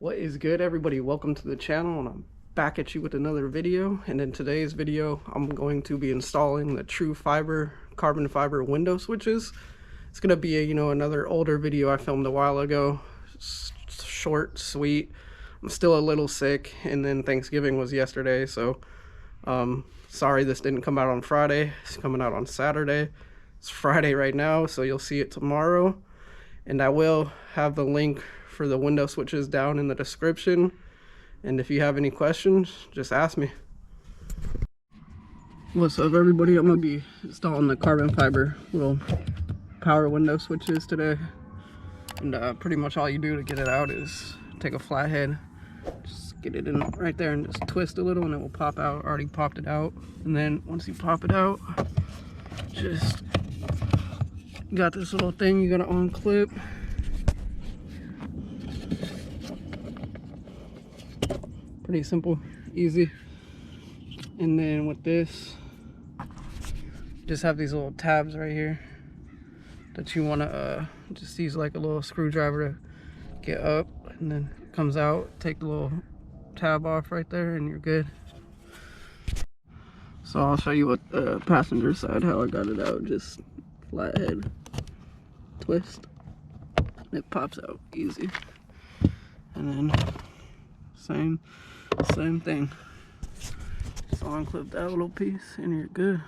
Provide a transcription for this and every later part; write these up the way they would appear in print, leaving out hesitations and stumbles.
What is good, everybody? Welcome to the channel, and I'm back at you with another video. And in today's video, I'm going to be installing the Trufiber carbon fiber window switches. It's gonna be another older video I filmed a while ago. Short, sweet. I'm still a little sick, and then Thanksgiving was yesterday, so sorry this didn't come out on Friday. It's coming out on Saturday. It's Friday right now, so you'll see it tomorrow. And I will have the link for the window switches down in the description, and if you have any questions, just ask me. What's up, everybody? I'm gonna be installing the carbon fiber little power window switches today, and pretty much all you do to get it out is take a flathead, just get it in right there and just twist a little, and it will pop out. Already popped it out. And then once you pop it out, just got this little thing you gotta unclip. Pretty simple, easy. And then with this, just have these little tabs right here that you want to just use like a little screwdriver to get up, and then it comes out. Take the little tab off right there and you're good. So I'll show you what the passenger side, how I got it out. Just flathead, twist, and it pops out easy. And then same thing, just unclip that little piece and you're good.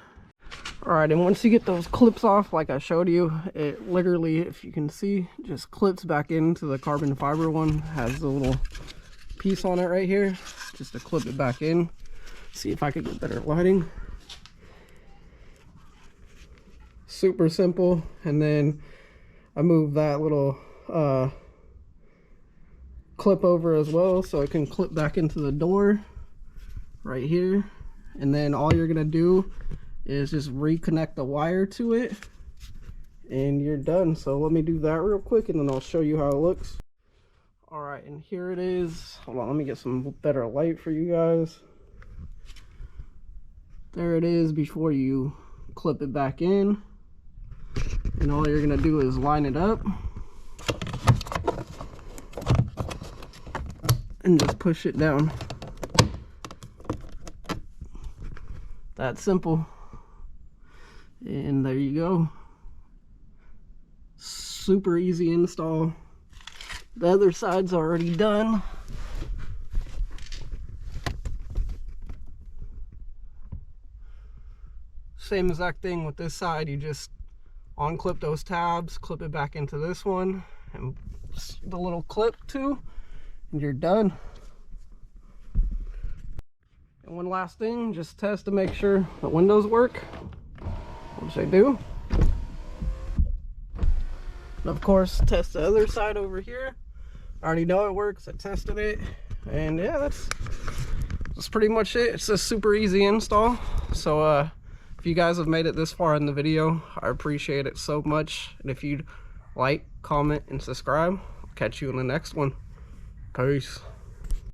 All right, and once you get those clips off like I showed you, it literally, if you can see, just clips back into the carbon fiber one. Has the little piece on it right here, just to clip it back in. See if I could get better lighting. Super simple. And then I move that little clip over as well, so it can clip back into the door right here. And then all you're gonna do is just reconnect the wire to it and you're done. So let me do that real quick and then I'll show you how it looks. All right, and here it is. Hold on, let me get some better light for you guys. There it is before you clip it back in, and all you're gonna do is line it up and just push it down. That simple. And there you go. Super easy install. The other side's already done. Same exact thing with this side. You just unclip those tabs, clip it back into this one, and the little clip too, and you're done. And one last thing, just test to make sure the windows work, which they do. And of course, test the other side over here. I already know it works. I tested it, and yeah, that's pretty much it. It's a super easy install. So if you guys have made it this far in the video, I appreciate it so much. And if you'd like, comment, and subscribe, I'll catch you in the next one. Peace.